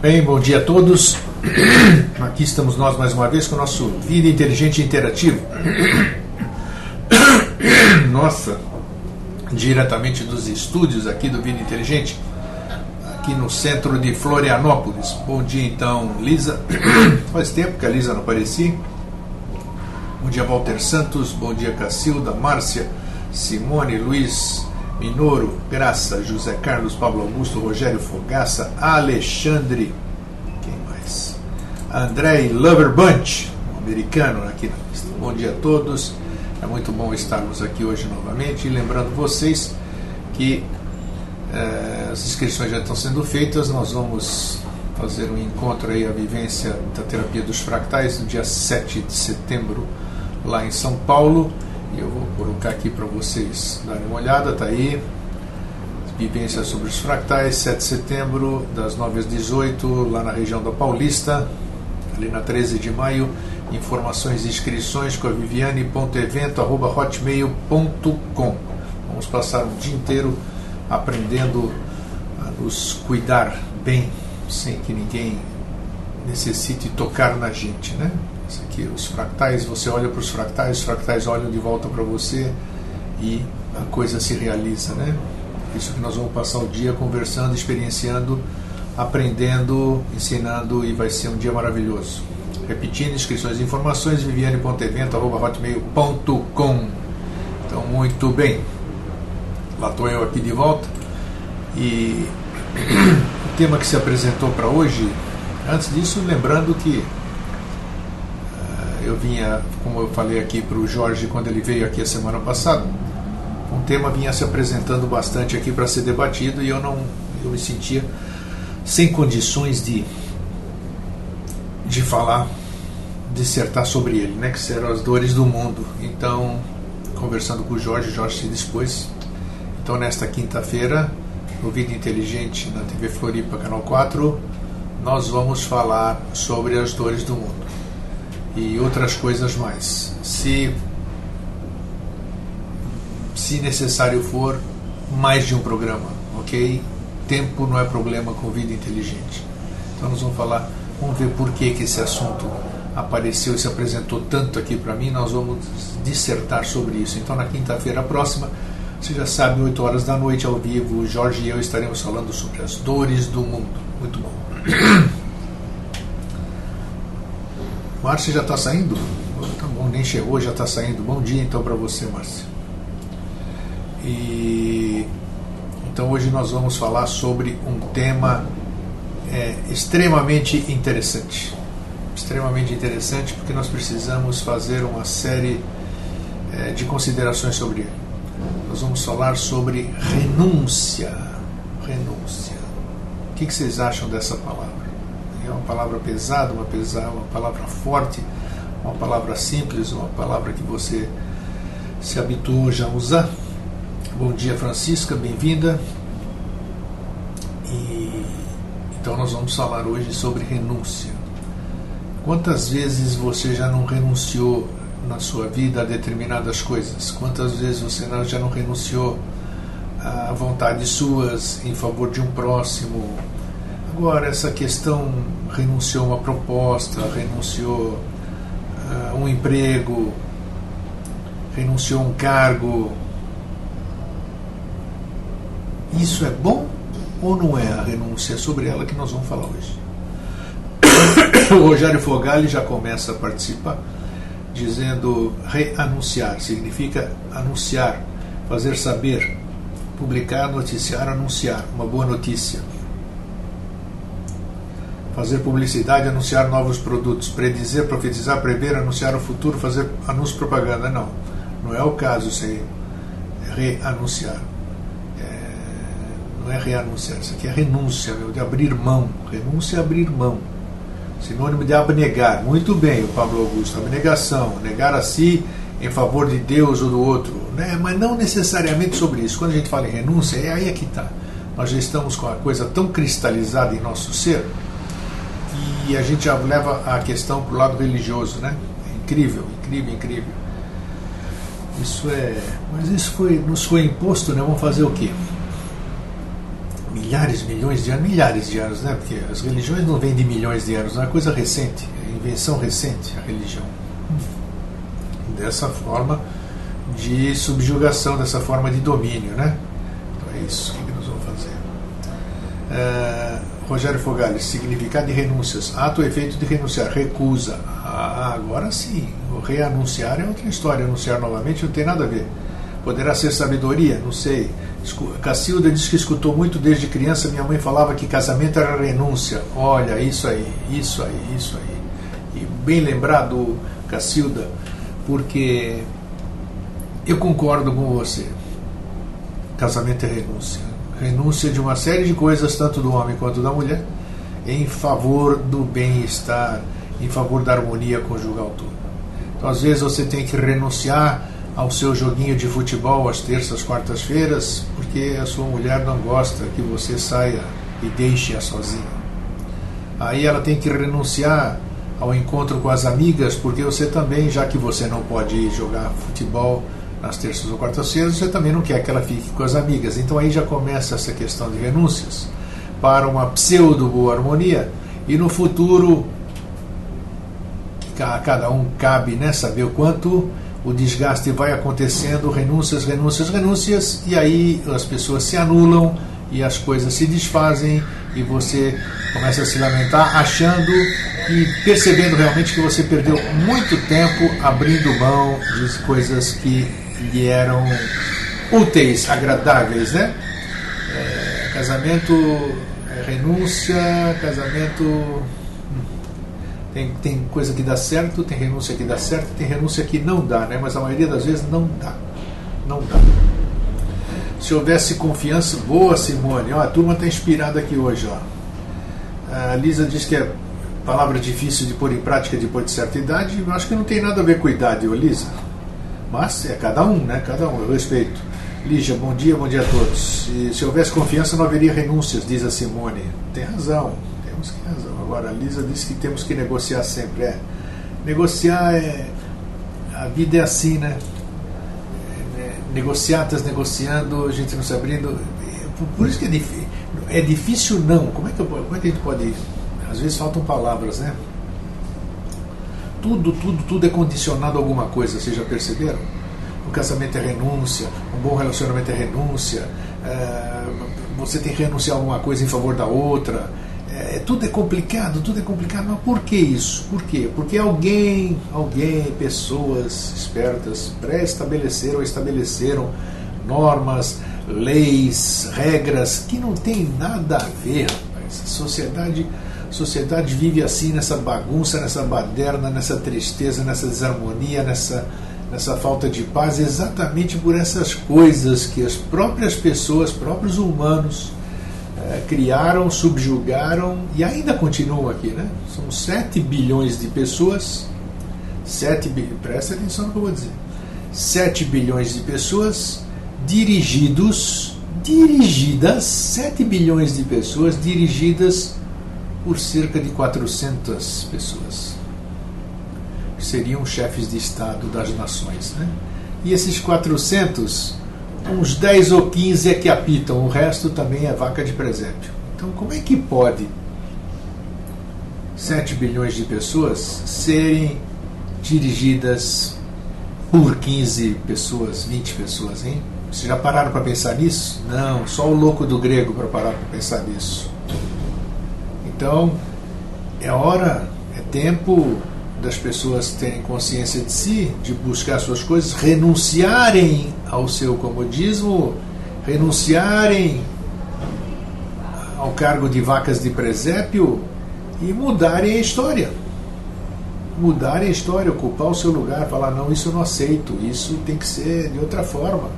Bem, bom dia a todos. Aqui estamos nós mais uma vez com o nosso Vida Inteligente e Interativo. Nossa, diretamente dos estúdios aqui do Vida Inteligente, aqui no centro de Florianópolis. Bom dia então, Lisa. Faz tempo que a Lisa não aparecia. Bom dia, Walter Santos. Bom dia, Cacilda, Márcia, Simone, Luiz Minoro, Graça, José Carlos, Pablo Augusto, Rogério Fogaça, Alexandre, quem mais? André Lover Bunch, um americano aqui na lista. Bom dia a todos, é muito bom estarmos aqui hoje novamente. E lembrando vocês que as inscrições já estão sendo feitas. Nós vamos fazer um encontro aí, a vivência da terapia dos fractais, no dia 7 de setembro, lá em São Paulo. E eu vou colocar aqui para vocês darem uma olhada, tá aí. Vivência sobre os fractais, 7 de setembro, das 9 às 18, lá na região da Paulista, ali na 13 de maio. Informações e inscrições com a viviane.evento@hotmail.com. Vamos passar o dia inteiro aprendendo a nos cuidar bem, sem que ninguém necessite tocar na gente, né? Isso aqui, os fractais, você olha para os fractais olham de volta para você e a coisa se realiza, né? Isso que nós vamos passar o dia conversando, experienciando, aprendendo, ensinando, e vai ser um dia maravilhoso. Repetindo, inscrições e informações, viviane.evento@hotmail.com. Então, muito bem. Lá estou eu aqui de volta. E o tema que se apresentou para hoje, antes disso, lembrando que eu vinha, como eu falei aqui para o Jorge quando ele veio aqui a semana passada, um tema vinha se apresentando bastante aqui para ser debatido, e eu me sentia sem condições de falar, dissertar sobre ele, né, que serão as dores do mundo. Então, conversando com o Jorge se dispôs. Então, nesta quinta-feira, no Vida Inteligente, na TV Floripa, Canal 4, nós vamos falar sobre as dores do mundo e outras coisas mais. Se necessário for, mais de um programa, ok? Tempo não é problema com Vida Inteligente. Então nós vamos ver por que esse assunto apareceu e se apresentou tanto aqui para mim. Nós vamos dissertar sobre isso. Então na quinta-feira próxima, você já sabe, 8 horas da noite, ao vivo, o Jorge e eu estaremos falando sobre as dores do mundo. Muito bom. Márcia já está saindo? Tá bom, nem chegou, já está saindo. Bom dia então para você, Márcia. E então hoje nós vamos falar sobre um tema extremamente interessante. Extremamente interessante, porque nós precisamos fazer uma série de considerações sobre ele. Nós vamos falar sobre renúncia. Renúncia. O que vocês acham dessa palavra? É uma palavra pesada, uma palavra forte, uma palavra simples, uma palavra que você se habituou já a usar? Bom dia, Francisca, bem-vinda. E então nós vamos falar hoje sobre renúncia. Quantas vezes você já não renunciou na sua vida a determinadas coisas? Quantas vezes você já não renunciou a vontades suas em favor de um próximo? Agora, essa questão, renunciou a uma proposta, renunciou a um emprego, renunciou a um cargo. Isso é bom ou não é a renúncia? É sobre ela que nós vamos falar hoje. O Rogério Fogali já começa a participar, dizendo reanunciar. Significa anunciar, fazer saber, publicar, noticiar, anunciar uma boa notícia. Fazer publicidade, anunciar novos produtos. Predizer, profetizar, prever, anunciar o futuro, fazer anúncio, propaganda. Não é o caso isso aí. É reanunciar. Não é reanunciar. Isso aqui é renúncia, de abrir mão. Renúncia é abrir mão. Sinônimo de abnegar. Muito bem, o Pablo Augusto. Abnegação. Negar a si em favor de Deus ou do outro. Né? Mas não necessariamente sobre isso. Quando a gente fala em renúncia, é aí que está. Nós já estamos com a coisa tão cristalizada em nosso ser, e a gente já leva a questão para o lado religioso, né? É incrível, incrível, incrível. Mas isso nos foi imposto, né? Vamos fazer o quê? milhares, milhares de anos, né? Porque as religiões não vêm de milhões de anos, é uma coisa recente, é invenção recente a religião. Dessa forma de subjugação, dessa forma de domínio, né? Então é isso que nós vamos fazer. Rogério Fogali, significado de renúncias, ato ou efeito de renunciar, recusa. Agora sim, o reanunciar é outra história, anunciar novamente não tem nada a ver. Poderá ser sabedoria? Não sei. Cacilda diz que escutou muito desde criança, minha mãe falava que casamento era renúncia. Olha, isso aí. E bem lembrado, Cacilda, porque eu concordo com você. Casamento é renúncia. Renúncia de uma série de coisas, tanto do homem quanto da mulher, em favor do bem-estar, em favor da harmonia conjugal toda. Então, às vezes, você tem que renunciar ao seu joguinho de futebol às terças, quartas-feiras, porque a sua mulher não gosta que você saia e deixe-a sozinha. Aí ela tem que renunciar ao encontro com as amigas, porque você também, já que você não pode ir jogar futebol nas terças ou quartas-feiras, você também não quer que ela fique com as amigas. Então aí já começa essa questão de renúncias para uma pseudo-boa harmonia, e no futuro a cada um cabe, né, saber o quanto o desgaste vai acontecendo, renúncias, e aí as pessoas se anulam e as coisas se desfazem e você começa a se lamentar achando e percebendo realmente que você perdeu muito tempo abrindo mão de coisas que lhe eram úteis, agradáveis, né? Casamento é renúncia, casamento tem coisa que dá certo, tem renúncia que dá certo, tem renúncia que não dá, né? Mas a maioria das vezes não dá. Se houvesse confiança, boa, Simone, ó, a turma está inspirada aqui hoje, ó. A Lisa diz que é palavra difícil de pôr em prática depois de certa idade. Eu acho que não tem nada a ver com idade, ô Lisa, mas é cada um, né? Cada um, eu respeito. Lígia, bom dia a todos. Se houvesse confiança não haveria renúncias, diz a Simone. Tem razão, temos que razão. Agora a Lisa disse que temos que negociar sempre. Negociar a vida é assim, né? Negociatas negociando, a gente não se abrindo. Por isso que é difícil não. Como é que a gente pode. Às vezes faltam palavras, né? Tudo é condicionado a alguma coisa, vocês já perceberam? Um casamento é renúncia, um bom relacionamento é renúncia, você tem que renunciar a alguma coisa em favor da outra. Tudo é complicado, mas por que isso? Por quê? Porque alguém, pessoas espertas, pré-estabeleceram ou estabeleceram normas, leis, regras que não tem nada a ver, rapaz. A sociedade vive assim, nessa bagunça, nessa baderna, nessa tristeza, nessa desarmonia, nessa falta de paz, exatamente por essas coisas que as próprias pessoas, próprios humanos criaram, subjugaram e ainda continuam aqui, né? São 7 bilhões de pessoas, presta atenção no que eu vou dizer, 7 bilhões de pessoas dirigidas, 7 bilhões de pessoas dirigidas por cerca de 400 pessoas, que seriam chefes de Estado das nações, né? E esses 400, uns 10 ou 15 é que apitam, o resto também é vaca de presépio. Então como é que pode 7 bilhões de pessoas serem dirigidas por 15 pessoas, 20 pessoas, hein? Vocês já pararam para pensar nisso? Não, só o louco do grego para parar para pensar nisso. Então, é tempo das pessoas terem consciência de si, de buscar suas coisas, renunciarem ao seu comodismo, renunciarem ao cargo de vacas de presépio e mudarem a história. Ocupar o seu lugar, falar, não, isso eu não aceito, isso tem que ser de outra forma.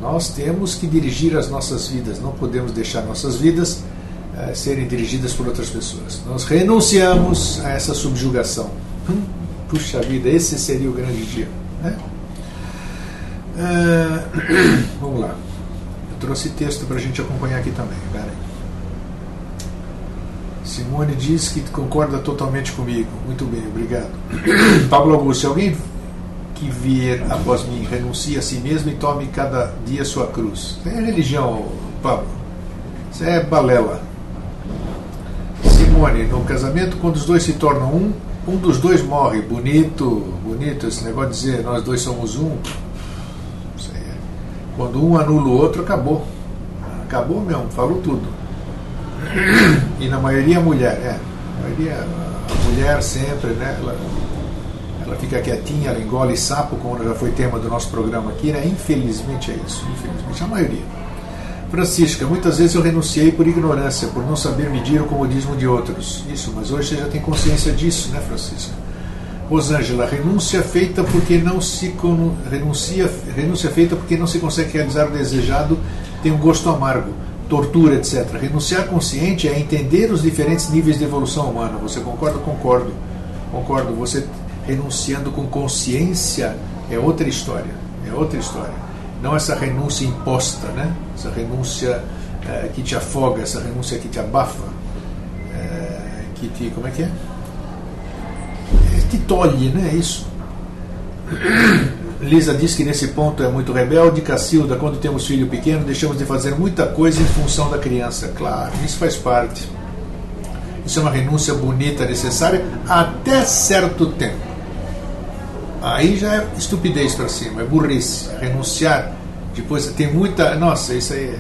Nós temos que dirigir as nossas vidas, não podemos deixar nossas vidas serem dirigidas por outras pessoas. Nós renunciamos a essa subjugação. Puxa vida, esse seria o grande dia, né? Vamos lá. Eu trouxe texto para a gente acompanhar aqui também. Pera aí. Simone diz que concorda totalmente comigo. Muito bem, obrigado. Pablo Augusto, se alguém que vier após mim renuncie a si mesmo e tome cada dia sua cruz. É religião, Pablo. Isso é balela. Simone, no casamento, quando os dois se tornam um dos dois morre. Bonito, bonito esse negócio de dizer nós dois somos um. Isso aí. Quando um anula o outro, acabou. Acabou mesmo, falou tudo. E na maioria a mulher, a maioria, a mulher sempre, né? Ela fica quietinha, ela engole sapo, como já foi tema do nosso programa aqui, né? Infelizmente é isso, infelizmente, a maioria. Francisca, muitas vezes eu renunciei por ignorância, por não saber medir o comodismo de outros. Isso, mas hoje você já tem consciência disso, né, Francisca? Rosângela, renúncia feita porque não se renúncia feita porque não se consegue realizar o desejado tem um gosto amargo, tortura, etc. Renunciar consciente é entender os diferentes níveis de evolução humana. Você concorda? Concordo. Concordo. Você renunciando com consciência é outra história. É outra história. Não essa renúncia imposta, né? Essa renúncia que te afoga, essa renúncia que te abafa, que te... como é que é? Que tolhe, né? Isso. Lisa diz que nesse ponto é muito rebelde. Cacilda, quando temos filho pequeno, deixamos de fazer muita coisa em função da criança. Claro, isso faz parte. Isso é uma renúncia bonita, necessária, até certo tempo. Aí já é estupidez para cima, é burrice. Renunciar, depois tem muita... Nossa, isso aí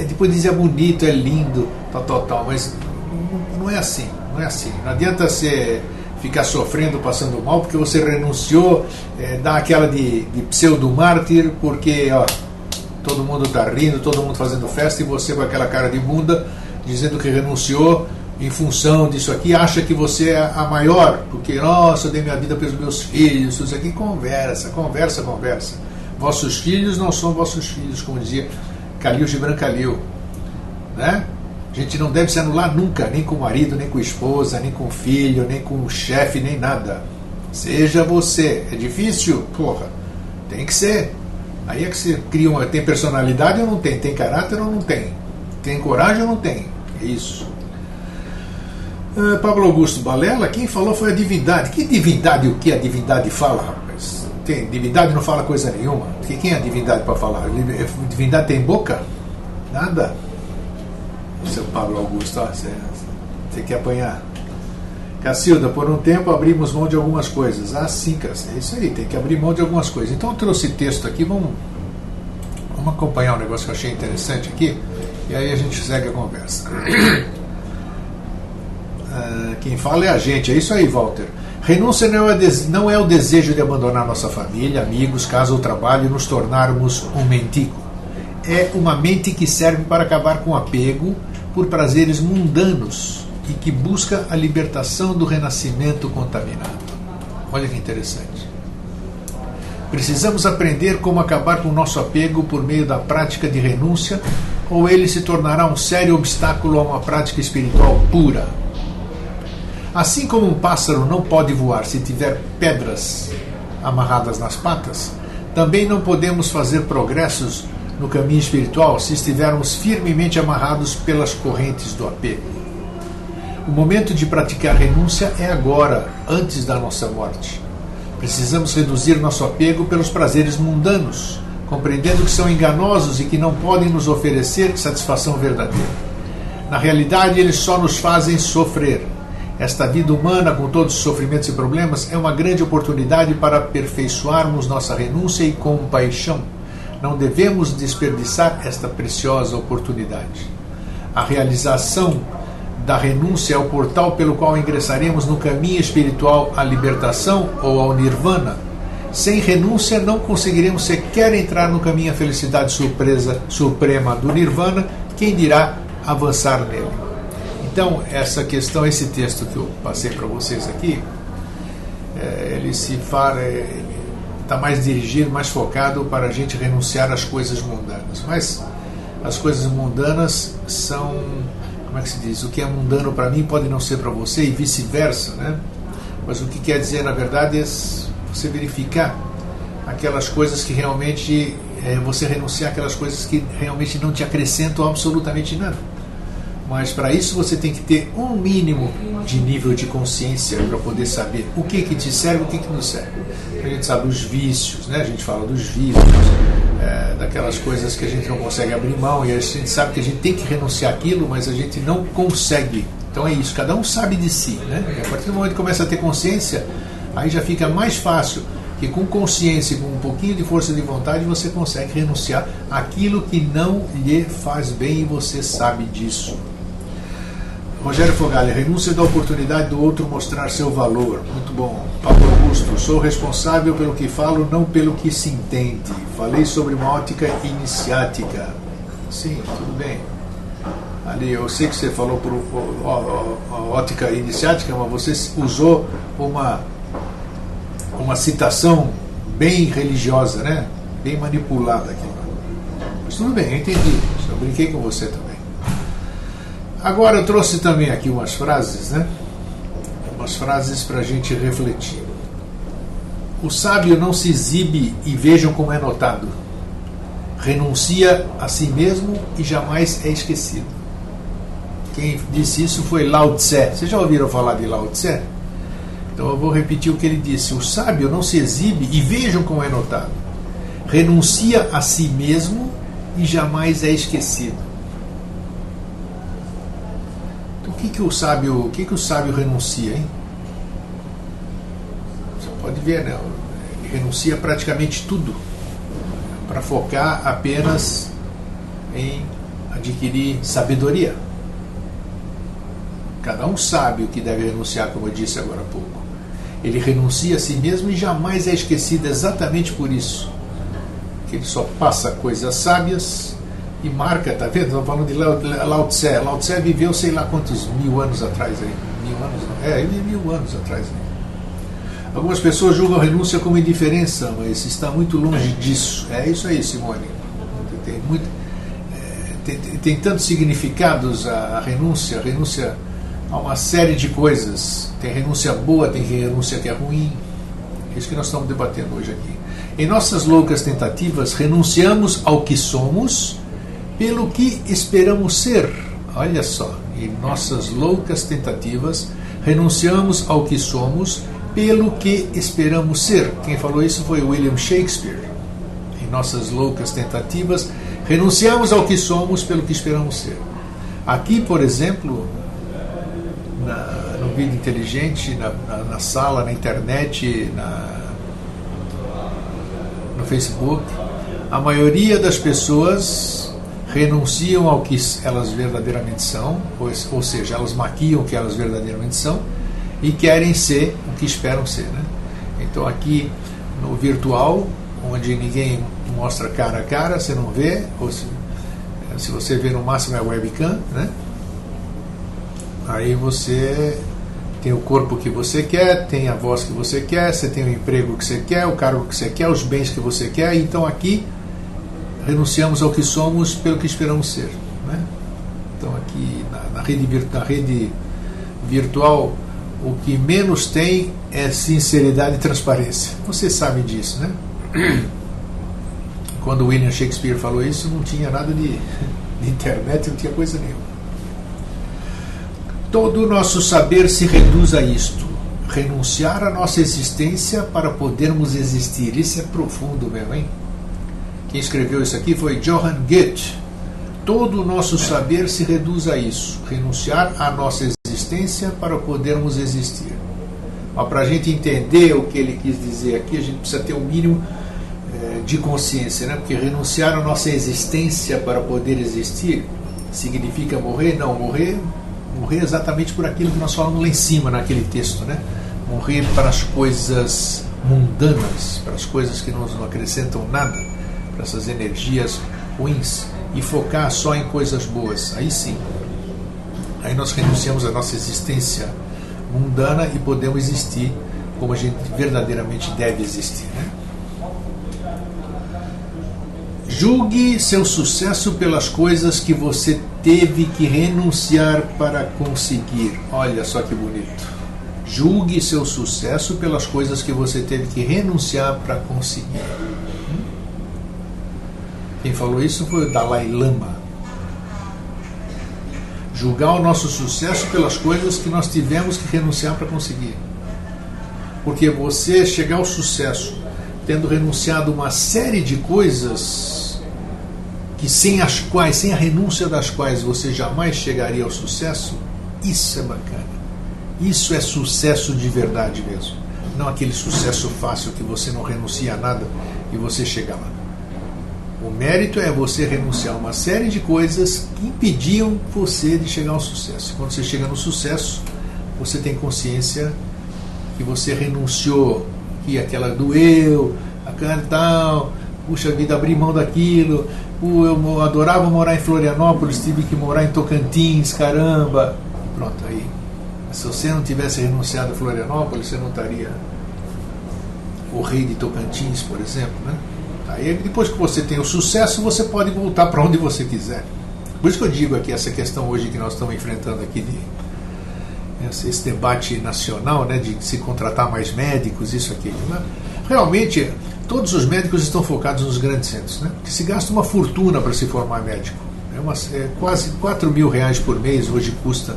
depois dizer é bonito, é lindo, tal, mas não é assim, não é assim. Não adianta você ficar sofrendo, passando mal, porque você renunciou, dá aquela de pseudo-mártir, porque todo mundo está rindo, todo mundo fazendo festa, e você com aquela cara de bunda, dizendo que renunciou em função disso aqui, acha que você é a maior, porque, nossa, eu dei minha vida pelos meus filhos, isso aqui, conversa. Vossos filhos não são vossos filhos, como dizia Khalil Gibran Khalil, né? A gente não deve se anular nunca, nem com o marido, nem com a esposa, nem com o filho, nem com o chefe, nem nada. Seja você. É difícil? Porra, tem que ser. Aí é que você cria tem personalidade ou não tem? Tem caráter ou não tem? Tem coragem ou não tem? É isso. Pablo Augusto Balela, quem falou foi a divindade. Que divindade o que a divindade fala, rapaz? Divindade não fala coisa nenhuma. Quem é a divindade para falar? A divindade tem boca? Nada. Seu Pablo Augusto, você quer apanhar. Cacilda, por um tempo abrimos mão de algumas coisas. Sim, Cacilda, é isso aí, tem que abrir mão de algumas coisas. Então eu trouxe texto aqui, vamos acompanhar um negócio que eu achei interessante aqui, e aí a gente segue a conversa. Quem fala é a gente, é isso aí, Walter. Renúncia não é o desejo de abandonar nossa família, amigos, casa ou trabalho e nos tornarmos um mendigo. É uma mente que serve para acabar com o apego por prazeres mundanos e que busca a libertação do renascimento contaminado. Olha que interessante. Precisamos aprender como acabar com o nosso apego por meio da prática de renúncia, ou ele se tornará um sério obstáculo a uma prática espiritual pura. Assim como um pássaro não pode voar se tiver pedras amarradas nas patas, também não podemos fazer progressos no caminho espiritual se estivermos firmemente amarrados pelas correntes do apego. O momento de praticar renúncia é agora, antes da nossa morte. Precisamos reduzir nosso apego pelos prazeres mundanos, compreendendo que são enganosos e que não podem nos oferecer satisfação verdadeira. Na realidade, eles só nos fazem sofrer. Esta vida humana, com todos os sofrimentos e problemas, é uma grande oportunidade para aperfeiçoarmos nossa renúncia e compaixão. Não devemos desperdiçar esta preciosa oportunidade. A realização da renúncia é o portal pelo qual ingressaremos no caminho espiritual à libertação ou ao nirvana. Sem renúncia não conseguiremos sequer entrar no caminho à felicidade suprema do nirvana, quem dirá avançar nele. Então, essa questão, esse texto que eu passei para vocês aqui, ele se fala... está mais dirigido, mais focado para a gente renunciar às coisas mundanas. Mas as coisas mundanas são, como é que se diz? O que é mundano para mim pode não ser para você e vice-versa, né? Mas o que quer dizer, na verdade, é você verificar aquelas coisas que realmente, você renunciar aquelas coisas que realmente não te acrescentam absolutamente nada. Mas para isso você tem que ter um mínimo de nível de consciência para poder saber o que te serve e o que não serve. A gente sabe os vícios, né? A gente fala dos vícios, daquelas coisas que a gente não consegue abrir mão, e a gente sabe que a gente tem que renunciar àquilo, mas a gente não consegue. Então é isso, cada um sabe de si, né? E a partir do momento que começa a ter consciência, aí já fica mais fácil, que com consciência e com um pouquinho de força de vontade você consegue renunciar àquilo que não lhe faz bem, e você sabe disso. Rogério Fogali, renúncia da oportunidade do outro mostrar seu valor. Muito bom. Paulo Augusto, sou responsável pelo que falo, não pelo que se entende. Falei sobre uma ótica iniciática. Sim, tudo bem. Ali, eu sei que você falou por ótica iniciática, mas você usou uma citação bem religiosa, né? Bem manipulada aqui. Mas tudo bem, eu entendi. Eu brinquei com você também. Agora eu trouxe também aqui umas frases, né? Umas frases para a gente refletir. O sábio não se exibe e vejam como é notado. Renuncia a si mesmo e jamais é esquecido. Quem disse isso foi Lao Tse. Vocês já ouviram falar de Lao Tse? Então eu vou repetir o que ele disse. O sábio não se exibe e vejam como é notado. Renuncia a si mesmo e jamais é esquecido. Então o que o sábio renuncia, hein? Você pode ver, né? Ele renuncia praticamente tudo para focar apenas em adquirir sabedoria. Cada um sabe o que deve renunciar, como eu disse agora há pouco. Ele renuncia a si mesmo e jamais é esquecido, exatamente por isso. Que ele só passa coisas sábias e marca, tá vendo? Estamos falando de Lao Tse. Lao Tse viveu sei lá quantos 1000 anos atrás aí. 1000 anos? Ele viveu 1000 anos atrás aí. Algumas pessoas julgam a renúncia como indiferença, mas está muito longe disso. É isso aí, Simone. Tem tantos significados a renúncia. A renúncia a uma série de coisas. Tem renúncia boa, tem renúncia que é ruim. É isso que nós estamos debatendo hoje aqui. Em nossas loucas tentativas, renunciamos ao que somos pelo que esperamos ser. Olha só, em nossas loucas tentativas, renunciamos ao que somos pelo que esperamos ser. Quem falou isso foi William Shakespeare. Em nossas loucas tentativas, renunciamos ao que somos pelo que esperamos ser. Aqui, por exemplo, no Vida Inteligente, na sala, na internet, no Facebook, a maioria das pessoas renunciam ao que elas verdadeiramente são, ou seja, elas maquiam o que elas verdadeiramente são e querem ser o que esperam ser, né? Então aqui no virtual, onde ninguém mostra cara a cara, você não vê, ou se você vê no máximo é a webcam, né? Aí você tem o corpo que você quer, tem a voz que você quer, você tem o emprego que você quer, o cargo que você quer, os bens que você quer. Então aqui renunciamos ao que somos pelo que esperamos ser, né? Então aqui na rede virtual o que menos tem é sinceridade e transparência. Você sabe disso, né? Quando William Shakespeare falou isso, não tinha nada de internet, não tinha coisa nenhuma. Todo o nosso saber se reduz a isto: renunciar à nossa existência para podermos existir. Isso é profundo mesmo, hein? Quem escreveu isso aqui foi Johann Goethe. Todo o nosso saber se reduz a isso: renunciar à nossa existência para podermos existir. Mas para a gente entender o que ele quis dizer aqui, a gente precisa ter um mínimo de consciência, né? Porque renunciar à nossa existência para poder existir significa morrer? Não, morrer exatamente por aquilo que nós falamos lá em cima naquele texto, né? Morrer para as coisas mundanas, para as coisas que não acrescentam nada, para essas energias ruins, e focar só em coisas boas. Aí sim, aí nós renunciamos à nossa existência mundana e podemos existir como a gente verdadeiramente deve existir, né? Julgue seu sucesso pelas coisas que você teve que renunciar para conseguir. Olha só que bonito. Julgue seu sucesso pelas coisas que você teve que renunciar para conseguir. Quem falou isso foi o Dalai Lama. Julgar o nosso sucesso pelas coisas que nós tivemos que renunciar para conseguir. Porque você chegar ao sucesso tendo renunciado a uma série de coisas que sem a renúncia das quais você jamais chegaria ao sucesso. Isso é bacana. Isso é sucesso de verdade mesmo. Não aquele sucesso fácil que você não renuncia a nada e você chega lá. O mérito é você renunciar a uma série de coisas que impediam você de chegar ao sucesso. Quando você chega no sucesso, você tem consciência que você renunciou, que aquela doeu, aquela tal, puxa vida, abri mão daquilo, eu adorava morar em Florianópolis, tive que morar em Tocantins, caramba. Pronto, aí. Se você não tivesse renunciado a Florianópolis, você não estaria o rei de Tocantins, por exemplo, né? Aí depois que você tem o sucesso, você pode voltar para onde você quiser. Por isso que eu digo aqui, essa questão hoje que nós estamos enfrentando aqui, esse debate nacional, né, de se contratar mais médicos, isso, aquilo, né? Realmente, todos os médicos estão focados nos grandes centros, né? Porque se gasta uma fortuna para se formar médico. É quase 4 mil reais por mês, hoje custa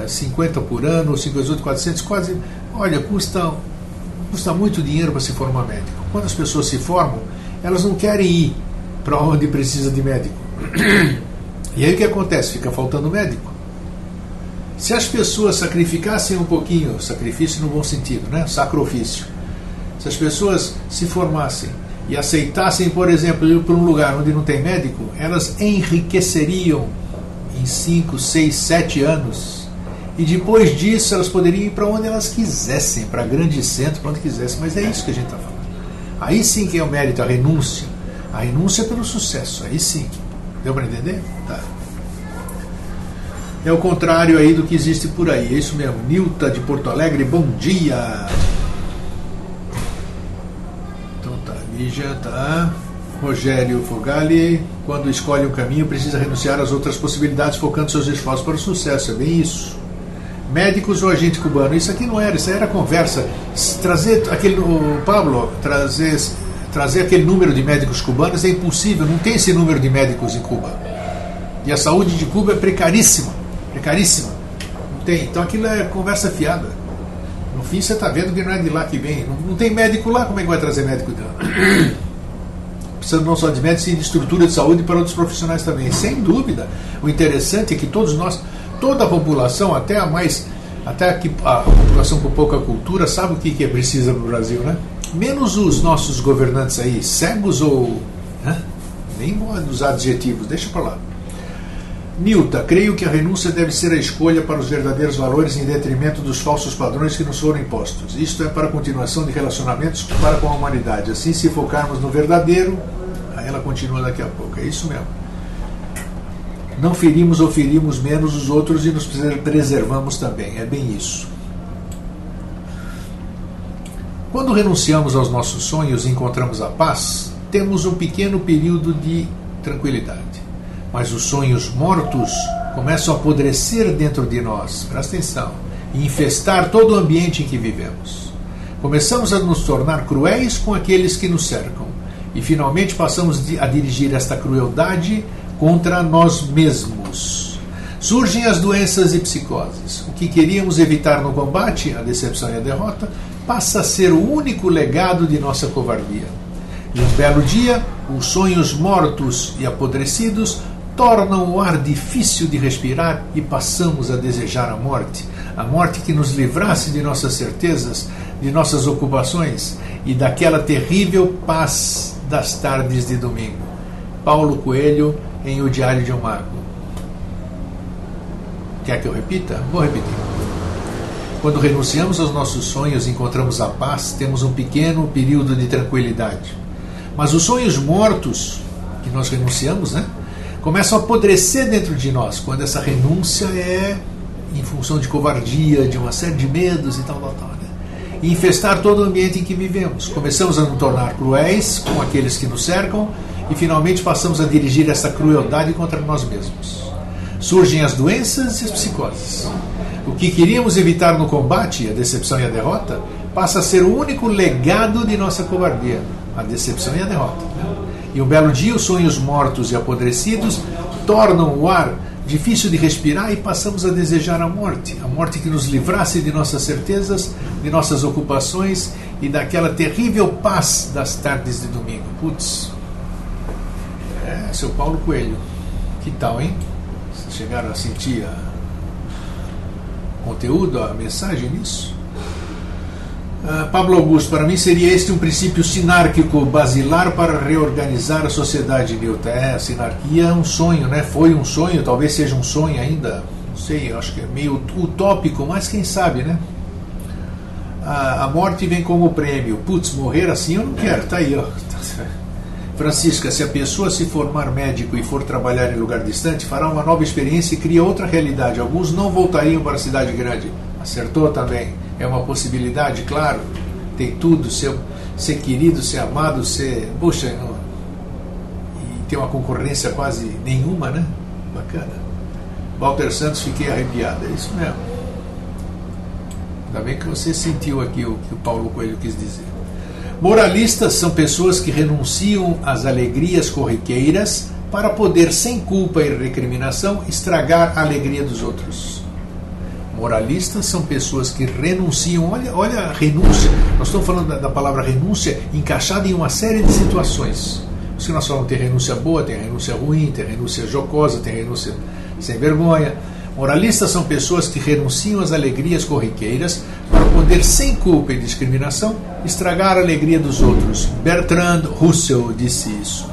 50 por ano, 58, 400, quase, olha, custa muito dinheiro para se formar médico. Quando as pessoas se formam, elas não querem ir para onde precisa de médico. E aí o que acontece? Fica faltando médico. Se as pessoas sacrificassem um pouquinho, sacrifício no bom sentido, né? Sacrifício. Se as pessoas se formassem e aceitassem, por exemplo, ir para um lugar onde não tem médico, elas enriqueceriam em 5, 6, 7 anos. E depois disso elas poderiam ir para onde elas quisessem, para grandes centros, para onde quisessem. Mas é isso que a gente está falando. Aí sim que é o mérito, a renúncia. A renúncia pelo sucesso, aí sim. Deu para entender? Tá. É o contrário aí do que existe por aí. É isso mesmo. Nilta de Porto Alegre, bom dia. Então tá, Lígia, tá. Rogério Fogali, quando escolhe um caminho, precisa renunciar às outras possibilidades, focando seus esforços para o sucesso. É bem isso. Médicos ou agente cubano, isso aqui não era, isso era conversa. Trazer aquele, o Pablo, trazer aquele número de médicos cubanos é impossível, não tem esse número de médicos em Cuba. E a saúde de Cuba é precaríssima, precaríssima. Não tem, então aquilo é conversa fiada. No fim você está vendo que não é de lá que vem. Não tem médico lá, como é que vai trazer médico de lá? Precisando não só de médicos, sim de estrutura de saúde para outros profissionais também. Sem dúvida, o interessante é que todos nós, toda a população, até a população com pouca cultura, sabe o que é precisa no Brasil, né? Menos os nossos governantes aí, cegos ou... Né? Nem vou usar adjetivos, deixa para lá. Nilta, creio que a renúncia deve ser a escolha para os verdadeiros valores em detrimento dos falsos padrões que nos foram impostos. Isto é para a continuação de relacionamentos para com a humanidade. Assim, se focarmos no verdadeiro, aí ela continua daqui a pouco. É isso mesmo. Não ferimos ou ferimos menos os outros e nos preservamos também. É bem isso. Quando renunciamos aos nossos sonhos e encontramos a paz, temos um pequeno período de tranquilidade. Mas os sonhos mortos começam a apodrecer dentro de nós, presta atenção, e infestar todo o ambiente em que vivemos. Começamos a nos tornar cruéis com aqueles que nos cercam, e finalmente passamos a dirigir esta crueldade contra nós mesmos. Surgem as doenças e psicoses. O que queríamos evitar no combate, a decepção e a derrota, passa a ser o único legado de nossa covardia. E um belo dia, os sonhos mortos e apodrecidos tornam o ar difícil de respirar e passamos a desejar a morte que nos livrasse de nossas certezas, de nossas ocupações e daquela terrível paz das tardes de domingo. Paulo Coelho, em O Diário de um Mago. Quer que eu repita? Vou repetir. Quando renunciamos aos nossos sonhos e encontramos a paz, temos um pequeno período de tranquilidade. Mas os sonhos mortos, que nós renunciamos, né, começam a apodrecer dentro de nós, quando essa renúncia é em função de covardia, de uma série de medos e tal, né? E infestar todo o ambiente em que vivemos. Começamos a nos tornar cruéis com aqueles que nos cercam e finalmente passamos a dirigir essa crueldade contra nós mesmos. Surgem as doenças e as psicoses. O que queríamos evitar no combate, a decepção e a derrota, passa a ser o único legado de nossa covardia, a decepção e a derrota. E um belo dia, os sonhos mortos e apodrecidos tornam o ar difícil de respirar e passamos a desejar a morte que nos livrasse de nossas certezas, de nossas ocupações e daquela terrível paz das tardes de domingo. Putz, seu Paulo Coelho, que tal, hein? Vocês chegaram a sentir o conteúdo, a mensagem nisso? Pablo Augusto, para mim seria este um princípio sinárquico basilar para reorganizar a sociedade, Newton. A sinarquia é um sonho, né? Foi um sonho, talvez seja um sonho ainda, não sei, acho que é meio utópico, mas quem sabe, né? A morte vem como prêmio. Putz, morrer assim eu não quero, tá aí, ó. Francisca, se a pessoa se formar médico e for trabalhar em lugar distante, fará uma nova experiência e cria outra realidade. Alguns não voltariam para a cidade grande. Acertou também. É uma possibilidade, claro. Tem tudo, ser querido, ser amado, ser... Puxa, e tem uma concorrência quase nenhuma, né? Bacana. Walter Santos, fiquei arrepiado. É isso mesmo. Ainda bem que você sentiu aqui o que o Paulo Coelho quis dizer. Moralistas são pessoas que renunciam às alegrias corriqueiras para poder, sem culpa e recriminação, estragar a alegria dos outros. Moralistas são pessoas que renunciam, olha a renúncia, nós estamos falando da palavra renúncia encaixada em uma série de situações. Se nós falamos, tem renúncia boa, tem renúncia ruim, tem renúncia jocosa, tem renúncia sem vergonha. Moralistas são pessoas que renunciam às alegrias corriqueiras para poder, sem culpa e discriminação, estragar a alegria dos outros. Bertrand Russell disse isso.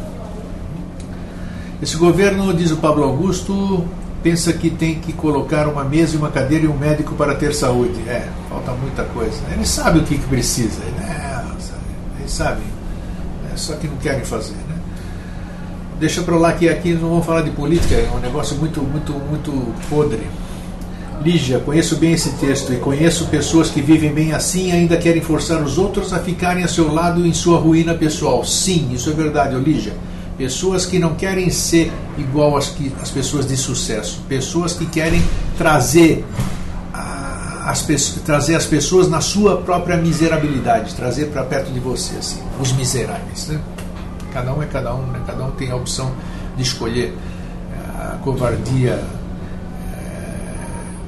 Esse governo, diz o Pablo Augusto, pensa que tem que colocar uma mesa e uma cadeira e um médico para ter saúde. Falta muita coisa. Eles sabem o que precisa. Eles sabem. Só que não querem fazer, né? Deixa para lá que aqui não vamos falar de política, é um negócio muito podre. Lígia, conheço bem esse texto e conheço pessoas que vivem bem assim e ainda querem forçar os outros a ficarem a seu lado em sua ruína pessoal. Sim, isso é verdade, Lígia. Pessoas que não querem ser igual às pessoas de sucesso. Pessoas que querem trazer as pessoas na sua própria miserabilidade, trazer para perto de você, assim, os miseráveis, né? Cada um é cada um, né? Cada um tem a opção de escolher. A covardia,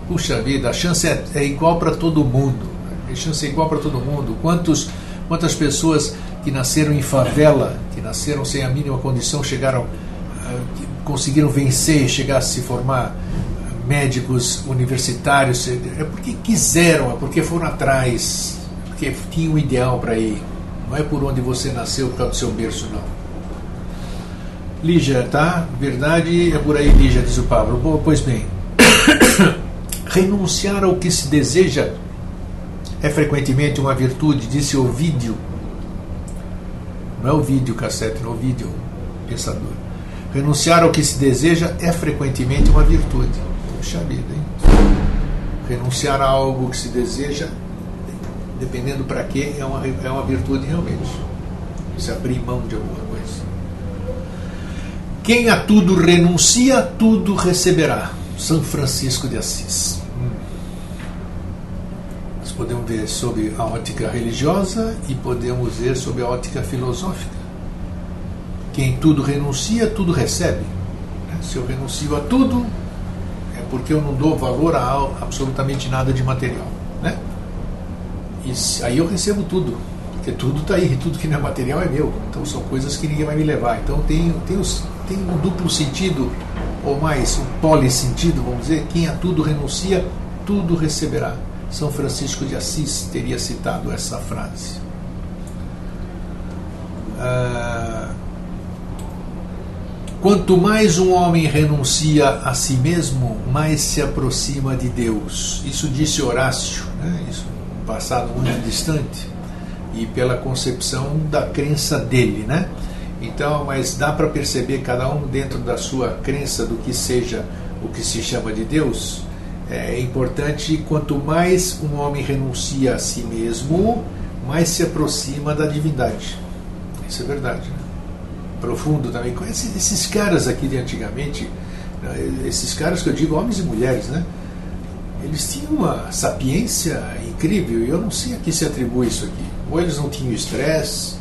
puxa vida, a chance é igual para todo mundo. A chance é igual para todo mundo. Quantas pessoas que nasceram em favela, que nasceram sem a mínima condição, conseguiram vencer, chegar a se formar médicos universitários? É porque quiseram, é porque foram atrás, porque tinham um ideal para ir. Não é por onde você nasceu, por causa do seu berço, não. Lígia, tá? Verdade é por aí, Lígia, diz o Pablo. Bom, pois bem, renunciar ao que se deseja é frequentemente uma virtude, disse Ovídio. Não é o vídeo cassete, não é o vídeo pensador. Renunciar ao que se deseja é frequentemente uma virtude. Puxa vida, hein? Renunciar a algo que se deseja, dependendo para quê, é uma virtude realmente. Se abrir mão de alguma coisa. Quem a tudo renuncia, tudo receberá. São Francisco de Assis. Nós podemos ver sob a ótica religiosa e podemos ver sob a ótica filosófica. Quem tudo renuncia, tudo recebe. Se eu renuncio a tudo, é porque eu não dou valor a absolutamente nada de material, né? E aí eu recebo tudo, porque tudo está aí, tudo que não é material é meu. Então são coisas que ninguém vai me levar. Então tem um duplo sentido, ou mais, um polissentido, vamos dizer. Quem a tudo renuncia, tudo receberá. São Francisco de Assis teria citado essa frase. Quanto mais um homem renuncia a si mesmo, mais se aproxima de Deus. Isso disse Horácio, né? Isso no passado muito distante, e pela concepção da crença dele, né? Então, mas dá para perceber cada um dentro da sua crença do que seja o que se chama de Deus. É importante, quanto mais um homem renuncia a si mesmo, mais se aproxima da divindade. Isso é verdade, né? Profundo também. Esses caras aqui de antigamente, esses caras que eu digo, homens e mulheres, né? Eles tinham uma sapiência incrível, e eu não sei a que se atribui isso aqui. Ou eles não tinham estresse,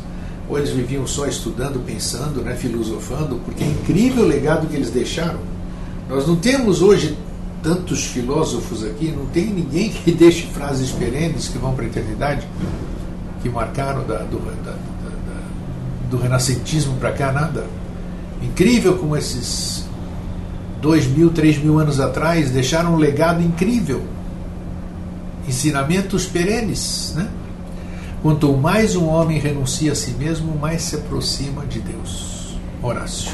ou eles viviam só estudando, pensando, né, filosofando, porque é incrível o legado que eles deixaram. Nós não temos hoje tantos filósofos aqui, não tem ninguém que deixe frases perenes que vão para a eternidade, que marcaram do renascentismo para cá, nada. Incrível como esses 2.000, 3.000 anos atrás deixaram um legado incrível, ensinamentos perenes, né? Quanto mais um homem renuncia a si mesmo, mais se aproxima de Deus. Horácio.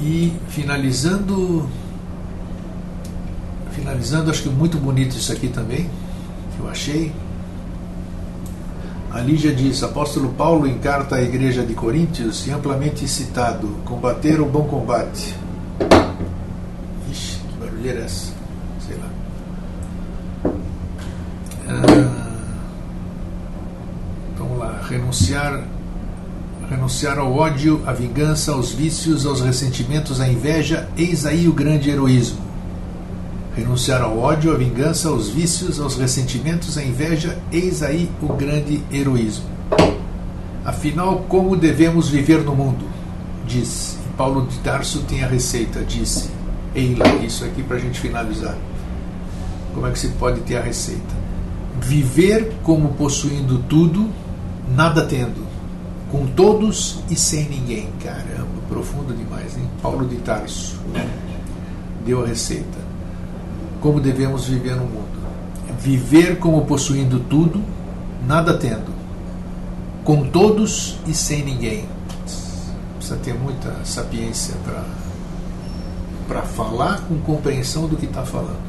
E finalizando, acho que muito bonito isso aqui também, que eu achei. A Lígia diz: apóstolo Paulo, em carta à igreja de Coríntios, e amplamente citado, combater o bom combate. Ixi, que barulheira é essa? Sei lá. Vamos lá. Renunciar ao ódio, à vingança, aos vícios, aos ressentimentos, à inveja, eis aí o grande heroísmo. Renunciar ao ódio, à vingança, aos vícios, aos ressentimentos, à inveja, eis aí o grande heroísmo. Afinal, como devemos viver no mundo? Diz. E Paulo de Tarso tem a receita, disse. Eila, isso aqui para a gente finalizar. Como é que se pode ter a receita? Viver como possuindo tudo, nada tendo, com todos e sem ninguém. Caramba, profundo demais, hein? Paulo de Tarso deu a receita. Como devemos viver no mundo? Viver como possuindo tudo, nada tendo, com todos e sem ninguém. Precisa ter muita sapiência para falar com compreensão do que está falando.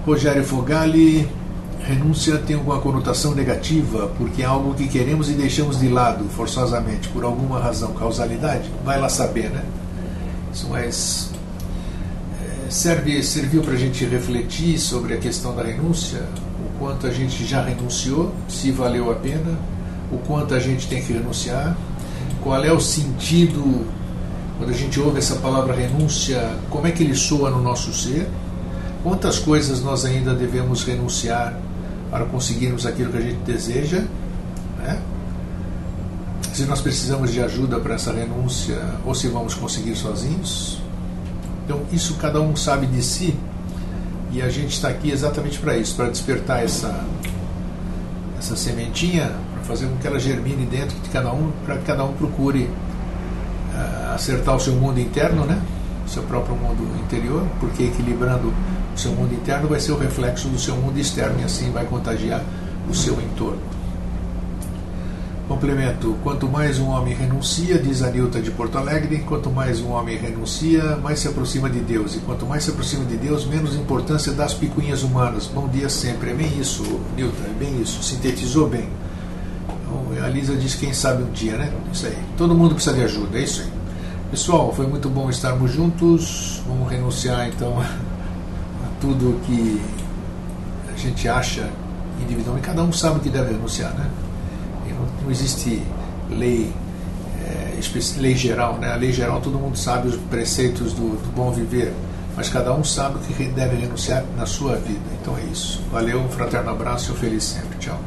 Rogério Fogali: renúncia tem alguma conotação negativa porque é algo que queremos e deixamos de lado forçosamente por alguma razão, causalidade? Vai lá saber, né? Isso mais serviu para a gente refletir sobre a questão da renúncia, o quanto a gente já renunciou, se valeu a pena, o quanto a gente tem que renunciar, qual é o sentido quando a gente ouve essa palavra renúncia, como é que ele soa no nosso ser, quantas coisas nós ainda devemos renunciar para conseguirmos aquilo que a gente deseja, né? Se nós precisamos de ajuda para essa renúncia ou se vamos conseguir sozinhos. Então, isso cada um sabe de si, e a gente está aqui exatamente para isso, para despertar essa sementinha, para fazer com que ela germine dentro de cada um, para que cada um procure acertar o seu mundo interno, né? O seu próprio mundo interior, porque equilibrando o seu mundo interno vai ser o reflexo do seu mundo externo, e assim vai contagiar o seu entorno. Complemento: quanto mais um homem renuncia, diz a Nilta de Porto Alegre, quanto mais um homem renuncia, mais se aproxima de Deus, e quanto mais se aproxima de Deus, menos importância dá às picuinhas humanas. Bom dia sempre. É bem isso, Nilta, é bem isso, sintetizou bem. Então, a Lisa diz: quem sabe um dia, né? Isso aí, todo mundo precisa de ajuda, é isso aí. Pessoal, foi muito bom estarmos juntos. Vamos renunciar então a tudo que a gente acha individualmente. Cada um sabe o que deve renunciar, né? Não existe lei geral, né? A lei geral, todo mundo sabe os preceitos do bom viver, mas cada um sabe o que deve renunciar na sua vida. Então é isso. Valeu, um fraterno abraço e um feliz sempre. Tchau.